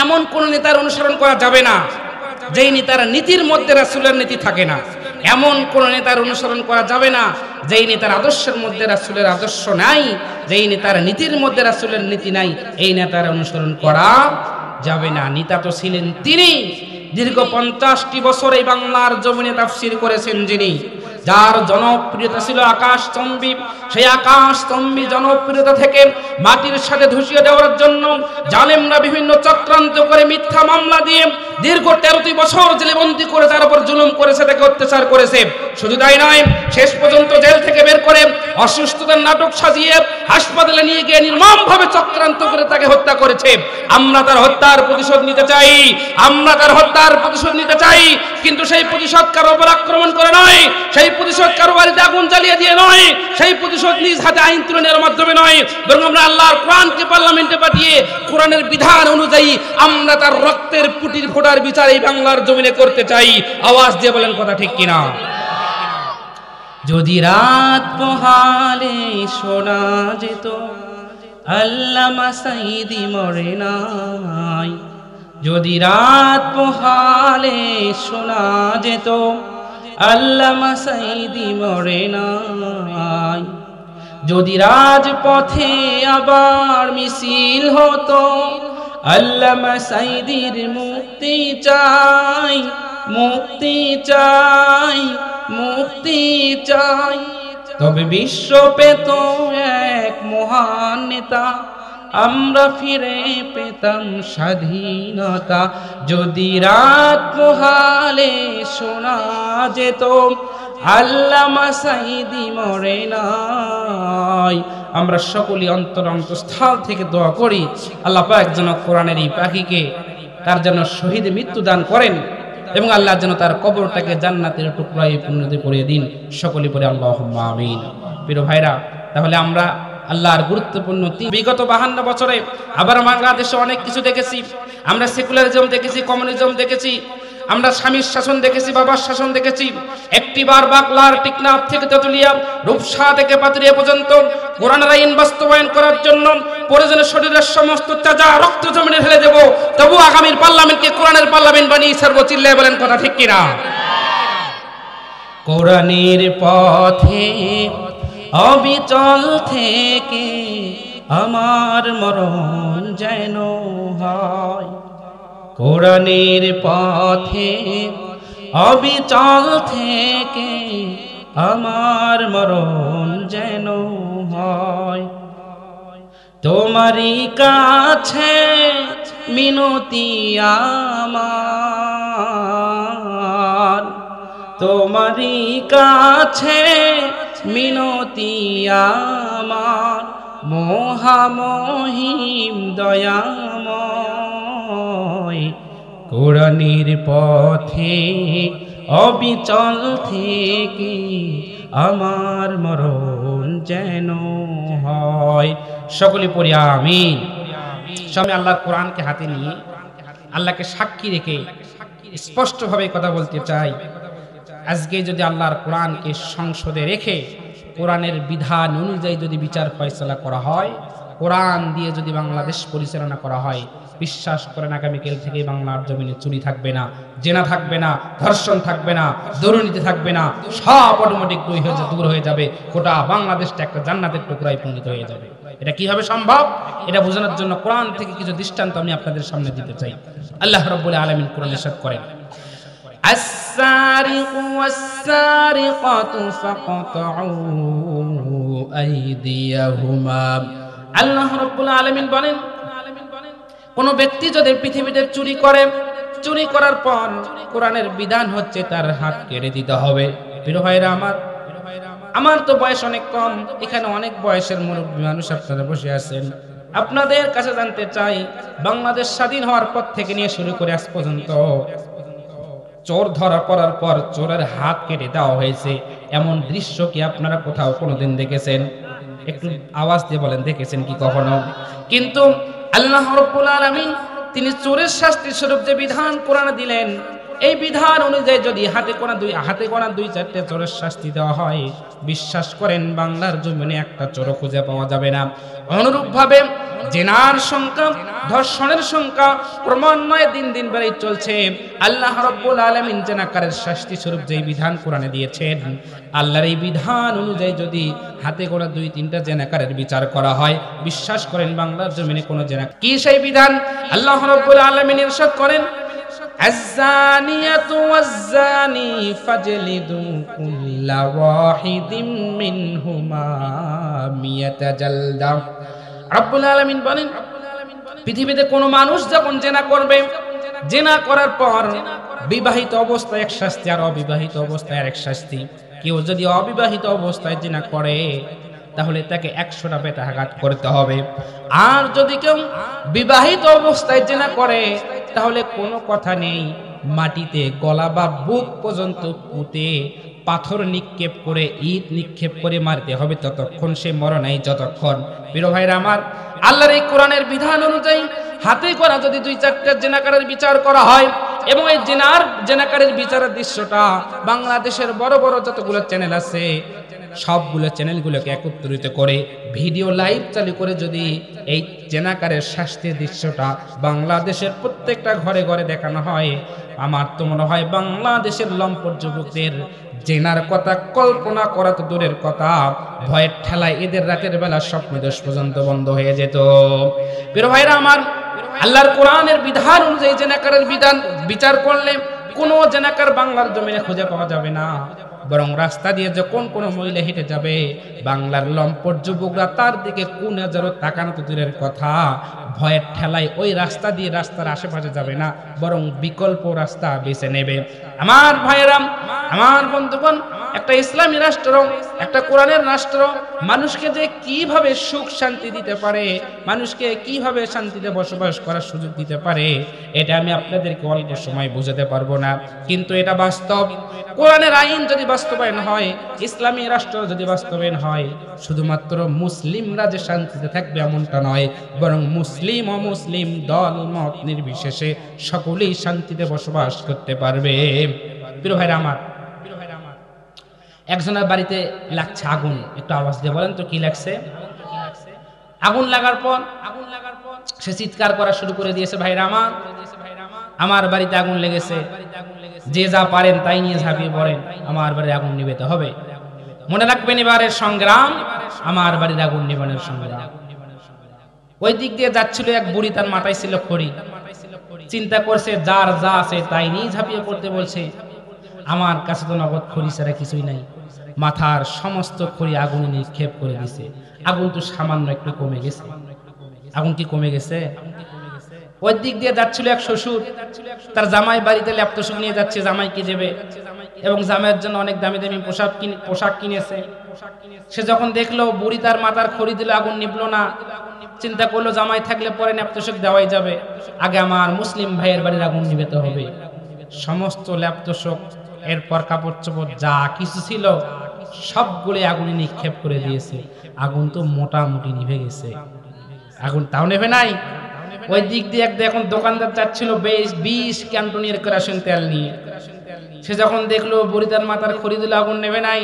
এমন কোন নেতার অনুসরণ করা যাবে না যেই নেতার নীতির মধ্যে রাসূলের নীতি থাকে না। এমন কোন নেতার অনুসরণ করা যাবে না যেই নেতার আদর্শের মধ্যে রাসূলের আদর্শ নাই, যেই নেতার নীতির মধ্যে রাসূলের নীতি নাই, এই নেতার অনুসরণ করা যাবে না। নেতা তো ছিলেন তিনি, দীর্ঘ 50টি বছর এই বাংলার জমিনে তাফসীর করেছেন যিনি, যার জনপ্রিয়তা ছিল আকাশচম্বী। সেই আকাশচম্বী জনপ্রিয়তা থেকে মাটির সাথে ধুসিয়ে দেওয়ার জন্য জালেমরা বিভিন্ন চক্রান্ত করে মিথ্যা মামলা দিয়ে দীর্ঘ 13টি বছর জেলবন্দি করে তার উপর জুলুম করেছে, তাকে অত্যাচার করেছে। শুধু তাই নয়, শেষ পর্যন্ত জেল থেকে বের করে অসুস্থতার নাটক সাজিয়ে হাসপাতালে নিয়ে গিয়ে নির্মমভাবে চক্রান্ত করে তাকে হত্যা করেছে। আমরা তার হত্যার প্রতিশোধ নিতে চাই, আমরা তার হত্যার প্রতিশোধ নিতে চাই, কিন্তু সেই প্রতিশোধ কারো উপর আক্রমণ করে নয়, সেই প্রতিশোধ কারো বাড়িতে আগুন জ্বালিয়ে দিয়ে নয়, সেই প্রতিশোধ নিজ হাতে আইন তুলে নেওয়ার মাধ্যমে নয়, বরং আমরা আল্লাহর কোরআনকে পার্লামেন্টে পাঠিয়ে কোরআনের বিধান অনুযায়ী আমরা তার রক্তের পুটির ফোটার বিচার এই বাংলার জমিনে করতে চাই। আওয়াজ দিয়ে বলেন কথা ঠিক কিনা? যদি রাত পোহালে শোনা যেত আল্লামা সাঈদী মরে নাই, যদি রাত পোহালে শোনা যেত আল্লামা সাঈদী মরে নাই, যদি রাজপথে আবার মিছিল হতো আল্লামা সাঈদীর মুক্তি চাই, মুক্তি চাই, মুক্তি চাই, তবে বিশ্ব পেত এক মহান নেতা, আমরা ফিরে পেতাম স্বাধীনতা। যদি রাত পোহালে শোনা যেত আল্লামা সাঈদী মরে নাই। আমরা সকলেই অন্তরস্থল থেকে দোয়া করি আল্লাহ পাক যেন কোরআনের এই পাখিকে তার যেন শহীদ মৃত্যু দান করেন এবং আল্লাহ যেন তার কবরটাকে জান্নাতের টুকরায় পরিণত করে দিন। সকলে পড়ে আল্লাহুম্মা আমিন। প্রিয় ভাইরা, তাহলে আমরা আল্লাহর গুরুত্বপূর্ণ বিগত 52 বছরে আবার বাংলাদেশে অনেক কিছু দেখেছি। আমরা সেকুলারিজম দেখেছি, কমিউনিজম দেখেছি, আমরা স্বামীর শাসন দেখেছি, বাবার শাসন দেখেছি। একটিবার বাকলার টিকনাফ থেকে তেতুলিয়া, রূপসা থেকে পাতুরিয়া পর্যন্ত কোরআনের আইন বাস্তবায়ন করার জন্য প্রয়োজনে শরীরের সমস্ত তাজা রক্ত জমিনে ঢেলে দেব, তবু আগামীর পার্লামেন্টকে কোরআনের পার্লামেন্ট বানিয়ে ছাড়ব। চিল্লায় বলেন কথা ঠিক কিনা? কোরআনের পথে অবিচল থেকে আমার মরণ যেন হয়, কোরআনের পথে অবিচল থেকে আমার মরণ যেন হয়। তোমারই কাছে মিনতি আমার, তোমারই কাছে মিনতি আমার, মহামহিম দয়াময়, কোরআনের পথে অবিচল থেকে আমার মরণ যেন হয়। সকলে পড়ি আমিন। সবাই আল্লাহর কোরআনকে হাতে নিয়ে আল্লাহকে সাক্ষী রেখে স্পষ্টভাবে কথা বলতে চাই। আজকে যদি আল্লাহর কোরআনকে সংসদে রেখে কোরআনের বিধান অনুযায়ী যদি বিচার ফয়সালা করা হয়, কোরআন দিয়ে যদি বাংলাদেশ পরিচালনা করা হয়, বিশ্বাস করেন আগামীকাল থেকে বাংলার জমিনে চুরি থাকবে না, জেনা থাকবে না, ধর্ষণ থাকবে না, দুর্নীতি থাকবে না, সব অটোমেটিক দূর হয়ে যাবে। গোটা বাংলাদেশটা একটা জান্নাতের টুকরায় পরিণত হয়ে যাবে। এটা কিভাবে সম্ভব? এটা বোঝানোর জন্য কোরআন থেকে কিছু দৃষ্টান্ত আমি আপনাদের সামনে দিতে চাই। আল্লাহ রাব্বুল আলামিন কোরআনে ইরশাদ করেন, السارق والسارقة فاقطعوا أيديهما। আল্লাহ রাব্বুল আলামিন বলেন, কোন ব্যক্তি যদি পৃথিবীতে চুরি করে, চুরি করার পর কোরআনের বিধান হচ্ছে তার হাত কেটে দিতে হবে। প্রিয় ভাইরা আমার তো বয়স অনেক কম, এখানে অনেক বয়সের মুরব্বী মানুষ আপনারা বসে আছেন। আপনাদের কাছে জানতে চাই, বাংলাদেশ স্বাধীন হওয়ার পর থেকে নিয়ে শুরু করে আজ পর্যন্ত চোর ধরা পড়ার পর চোরের হাত কেটে দেওয়া হয়েছে, এমন দৃশ্য কি আপনারা কোথাও কোনোদিন দেখেছেন? একটু আওয়াজ দিয়ে বলেন, দেখেছেন কি কখনো? কিন্তু আল্লাহ রাব্বুল আলামিন তিনি চোরের শাস্তি স্বরূপ যে বিধান কোরআনে দিলেন, এই বিধান অনুযায়ী যদি হাতে গোনা দুই চারটে চোরের শাস্তি দেওয়া হয়, বিশ্বাস করেন বাংলার জমিনে একটা চোর খুঁজে পাওয়া যাবে না। অনুরূপভাবে জেনার সংখ্যা ধর্ষণের সংখ্যা ক্রমান্বয়ে দিন দিন বেড়ে চলছে। আল্লাহ রাব্বুল আলামিন জেনাকারের শাস্তি স্বরূপ যেই বিধান কোরআনে দিয়েছেন, আল্লাহর এই বিধান অনুযায়ী যদি হাতে গোনা 2-3টা জেনাকারের বিচার করা হয়, বিশ্বাস করেন বাংলার জমিনে কোনো জেনা কি সেই বিধান আল্লাহ রাব্বুল আলামিন ইরশাদ করেন, আয-যানিয়াতু ওয়াজ-যানি ফাজলিদু কুল্লা ওয়াহিদিম মিনহুমা মিয়াতা জালদা। রাব্বুল আলামিন বলেন, পৃথিবীতে কোনো মানুষ যখন জেনা করবে, জেনা করার পর বিবাহিত অবস্থায় এক শাস্তি আর অবিবাহিত অবস্থায় আরেক শাস্তি। কেউ যদি অবিবাহিত অবস্থায় জেনা করে তাহলে তাকে 100টা বেত্রাঘাত করতে হবে। আর যদি কেউ বিবাহিত অবস্থায় জেনা করে তাহলে কোনো কথা নেই, মাটিতে গলা বা বুক পর্যন্ত পুঁতে পাথর নিক্ষেপ করে, ইট নিক্ষেপ করে মারতে হবে, ততক্ষণ সে মরে নাই যতক্ষণ। প্রিয় ভাইরা আমার, আল্লাহর এই কোরআনের বিধান অনুযায়ী হাতে করা যদি 2-4টা জেনাকারের বিচার করা হয় এবং এই জেনাকারের বিচারের দৃশ্যটা বাংলাদেশের বড় বড় যতগুলো চ্যানেল আছে সবগুলো চ্যানেলগুলোকে একত্রিত করে ভিডিও লাইভ চালু করে যদি এই জেনাকারের শাস্তির দৃশ্যটা বাংলাদেশের প্রত্যেকটা ঘরে ঘরে দেখানো হয়, আমার তো মনে হয় বাংলাদেশের লম্পট যুবকদের জেনার কথা কল্পনা করা তো দূরের কথা, ভয়ের ঠেলায় এদের রাতের বেলা স্বপ্নদোষ পর্যন্ত বন্ধ হয়ে যেত। প্রিয় ভাইরা আমার, আল্লাহর কোরআনের বিধান অনুযায়ী জেনাকারের বিধান বিচার করলে কোনো জেনাকার বাংলার জমিনে খুঁজে পাওয়া যাবে না, বরং রাস্তা দিয়ে যখন কোনো মহিলা হেঁটে যাবে বাংলার লম্পট যুবকরা তার দিকে কোন নজরে তাকানো তো দূরের কথা, ভয়ের ঠেলায় ওই রাস্তা দিয়ে রাস্তার আশেপাশে যাবে না, বরং বিকল্প রাস্তা বেছে নেবে। আমার ভাইয়েরা, আমার বন্ধুগণ, একটা ইসলামী রাষ্ট্র, একটা কোরআনের রাষ্ট্র মানুষকে যে কিভাবে সুখ শান্তি দিতে পারে, মানুষকে কিভাবে শান্তিতে বসবাস করার সুযোগ দিতে পারে, এটা আমি আপনাদেরকে অল্প সময় বোঝাতে পারবো না, কিন্তু এটা বাস্তব। কোরআনের আইন যদি বাস্তবায়ন হয়, ইসলামী রাষ্ট্র যদি বাস্তবায়ন হয়, শুধুমাত্র মুসলিমরা যে শান্তিতে থাকবে এমনটা নয়, বরং মুসলিম অমুসলিম দল মত নির্বিশেষে সকলেই শান্তিতে বসবাস করতে পারবে। প্রিয় ভাইরা আমার, একজনের বাড়িতে লাগছে আগুন, একটু আওয়াজ দিয়ে বলেন তো কি লাগছে? আগুন লাগার পর সে চিৎকার করা শুরু করে দিয়েছে, ভাইরা আমার বাড়িতে আগুন লেগেছে, যে যা পারেন তাই নিয়ে ঝাঁপিয়ে পড়েন, আমার বাড়ির আগুন নিভাতে হবে। মনে রাখবেন এবারের সংগ্রাম আমার বাড়ির আগুন নিভানোর সংগ্রাম। ওই দিক দিয়ে যাচ্ছিল এক বুড়ি, তার মাথায় ছিল খড়ি, চিন্তা করছে যার যা আছে তাই নিয়ে ঝাঁপিয়ে পড়তে বলছে, আমার কাছে তো নগদ খড়ি ছাড়া কিছুই নাই। মাথার সমস্ত খড়ি আগুনে নিক্ষেপ করে দিছে। আগুন তো সামান্য একটু কমে গেছে। আগুন কি কমে গেছে? ওই দিক দিয়ে যাচ্ছিল এক শ্বশুর, তার জামাই বাড়িতে ল্যাপটপ নিয়ে যাচ্ছে, জামাইকে দেবে এবং জামাইয়ের জন্য অনেক দামি দামি পোশাক কিনেছে। সে যখন দেখলো বুড়ি তার মাথার খড়ি দিল, আগুন নিবলো না, চিন্তা করলো জামাই থাকলে পরে ল্যাপটপ দেওয়াই যাবে, আগে আমার মুসলিম ভাইয়ের বাড়ির আগুন নিভাতে হবে। সমস্ত ল্যাপটপ এরপর কাপড় চোপড় যা কিছু ছিল সবগুলো আগুনে নিক্ষেপ করে দিয়েছে। আগুন তো মোটামুটি নিভে গেছে, আগুন তাও নেভে নাই। ওই দিক দিয়ে এখন দোকানদার যাচ্ছিল 20 ক্যান্টনের কেরোসিন তেল নিয়ে। সে যখন দেখলো বুড়িদার মাথার খড়ি দিল, আগুন নেভে নাই,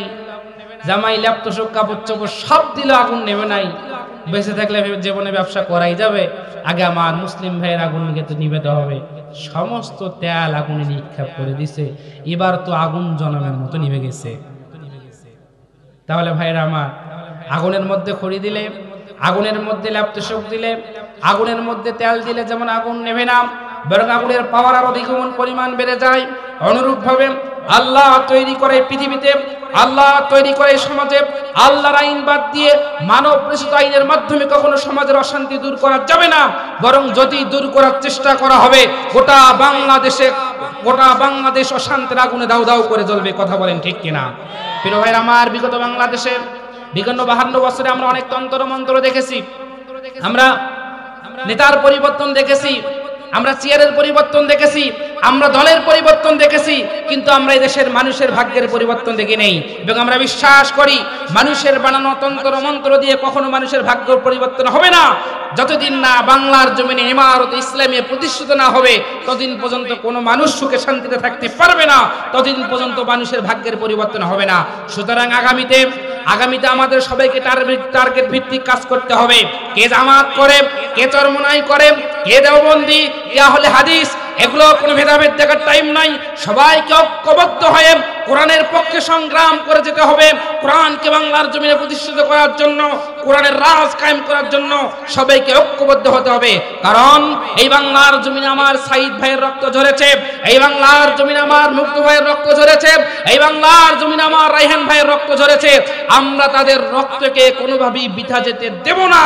জামাই ল্যাপটপ কাপড় চোপড় সব দিল, আগুন নেভে নাই। বেঁচে থাকলে জীবনে ব্যবসা করাই যাবে, আগে আমার মুসলিম ভাইয়ের আগুন নিভাতে হবে। সমস্ত তেল আগুনে নিক্ষেপ করে দিছে। এবার তো আগুন জনমের মতো নিভে গেছে। তাহলে ভাইরা আমার, আগুনের মধ্যে খড়ি দিলে, আগুনের মধ্যে ল্যাপটপ দিলে, আগুনের মধ্যে তেল দিলে যেমন আগুন নেভে না, বরং আগুনের পাওয়ার আরো দ্বিগুণ পরিমাণ বেড়ে যায়। অনুরূপ ভাবে আল্লাহ তৈরি করে পৃথিবীতে, আল্লাহ তৈরি করে সমাজে আল্লাহর আইন বাদ দিয়ে মানব রচিত আইনের মাধ্যমে কখনো সমাজের অশান্তি দূর করা যাবে না, বরং যদি দূর করার চেষ্টা করা হবে গোটা বাংলাদেশ অশান্তির আগুনে দাউ দাউ করে জ্বলবে। কথা বলেন ঠিক কিনা? প্রিয় ভাইরা আমার, বিগত বাংলাদেশে বিগত 52 বছরে আমরা অনেক তন্ত্র মন্ত্র দেখেছি, আমরা নেতার পরিবর্তন দেখেছি, আমরা চেয়ারের পরিবর্তন দেখেছি, আমরা দলের পরিবর্তন দেখেছি, কিন্তু আমরা এই দেশের মানুষের ভাগ্যের পরিবর্তন দেখি নেই। এবং আমরা বিশ্বাস করি মানুষের বানানো তন্ত্র মন্ত্র দিয়ে কখনো মানুষের ভাগ্য পরিবর্তন হবে না। যতদিন না বাংলার জমিনে ইমারত ইসলামিয়া প্রতিষ্ঠিত না হবে, ততদিন পর্যন্ত কোনো মানুষ সুখে শান্তিতে থাকতে পারবে না, ততদিন পর্যন্ত মানুষের ভাগ্যের পরিবর্তন হবে না। সুতরাং আগামীতে আমাদের সবাইকে টার্গেট ভিত্তিক কাজ করতে হবে। কে জামাত করে, কে চরমনাই করে, কে দেওবন্দি, কে আহলে হাদিস, এগুলো কোনো ভেদাভেদ দেখার টাইম নাই। সবাইকে ঐক্যবদ্ধ হয়ে কোরআনের পক্ষে সংগ্রাম করে যেতে হবে। কোরআনকে বাংলার জমিনে প্রতিষ্ঠিত করার জন্য, কোরআনের রাজ কায়েম করার জন্য সবাইকে ঐক্যবদ্ধ হতে হবে। কারণ এই বাংলার জমিনে আমার সাইদ ভাইয়ের রক্ত ঝরেছে, এই বাংলার জমিনে আমার মুক্ত ভাইয়ের রক্ত ঝরেছে, এই বাংলার জমিনে আমার রায়হান ভাইয়ের রক্ত ঝরেছে। আমরা তাদের রক্তকে কোনোভাবেই বৃথা যেতে দেব না।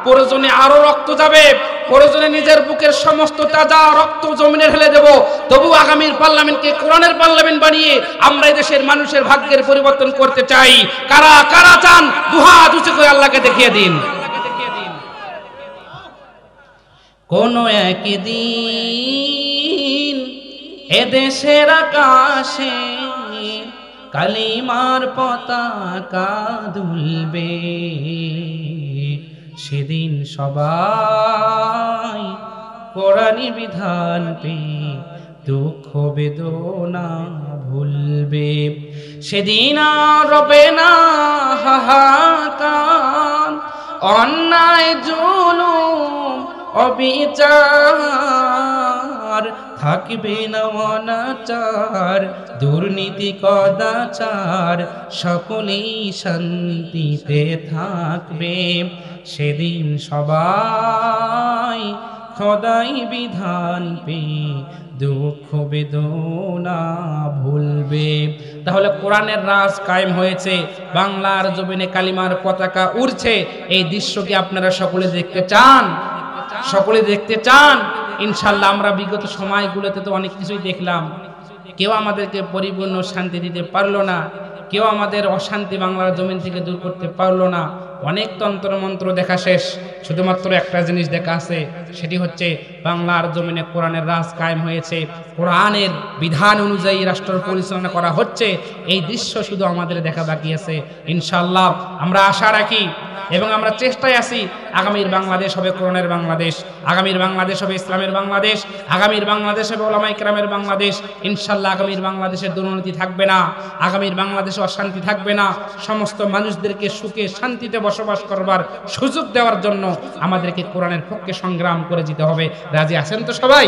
প্রয়োজনে আরো রক্ত যাবে, প্রয়োজনে নিজের বুকের সমস্ত তাজা রক্ত জমিনে ঢেলে দেব, তবু আগামীর পার্লামেন্টকে কোরআনের পার্লামেন্ট বানিয়ে আমরা এই দেশের মানুষের ভাগ্যের পরিবর্তন করতে চাই। কারা কারা চান দুহাত উঁচু করে আল্লাহকে দেখিয়ে দিন। কোন একদিন এদেশের আকাশে কালিমার পতাকা দুলবে, সেদিন সবাই কোরআনী বিধান পেয়ে দুঃখ বেদনা ভুলবে। সেদিন আর রবে না হাহাকার, অন্যায় জুলুম অবিচার, থাকবে না অনাচার দুর্নীতি কদাচার, সকলেই শান্তিতে থাকবে। সেদিন সবাই খোদাই বিধান পেয়ে দুঃখ বেদনা ভুলবে। তাহলে কোরআনের রাজ কায়েম হয়েছে, বাংলার জমিনে কালিমার পতাকা উড়ছে। এই দৃশ্য কি আপনারা সকলে দেখতে চান? সকলে দেখতে চান? ইনশাল্লাহ আমরা বিগত সময়গুলোতে তো অনেক কিছুই দেখলাম। কেউ আমাদেরকে পরিপূর্ণ শান্তি দিতে পারলো না, কেউ আমাদের অশান্তি বাংলার জমিন থেকে দূর করতে পারলো না। অনেক তন্ত্র মন্ত্র দেখা শেষ, শুধুমাত্র একটা জিনিস দেখা আছে, সেটি হচ্ছে বাংলার জমিনে কোরআনের রাজ কায়েম হয়েছে, কোরআনের বিধান অনুযায়ী রাষ্ট্র পরিচালনা করা হচ্ছে। এই দৃশ্য শুধু আমাদের দেখা বাকি আছে। ইনশাআল্লাহ আমরা আশা রাখি এবং আমরা চেষ্টায় আছি, আগামীর বাংলাদেশ হবে কোরআনের বাংলাদেশ, আগামীর বাংলাদেশ হবে ইসলামের বাংলাদেশ, আগামীর বাংলাদেশ হবে উলামায়ে কেরামের বাংলাদেশ। ইনশাআল্লাহ আগামীর বাংলাদেশের দুর্নীতি থাকবে না, আগামীর বাংলাদেশে অশান্তি থাকবে না। সমস্ত মানুষদেরকে সুখে শান্তিতে বসবাস করবার সুযোগ দেওয়ার জন্য আমাদেরকে কোরআনের পক্ষে সংগ্রাম করে যেতে হবে। রাজি আছেন তো সবাই?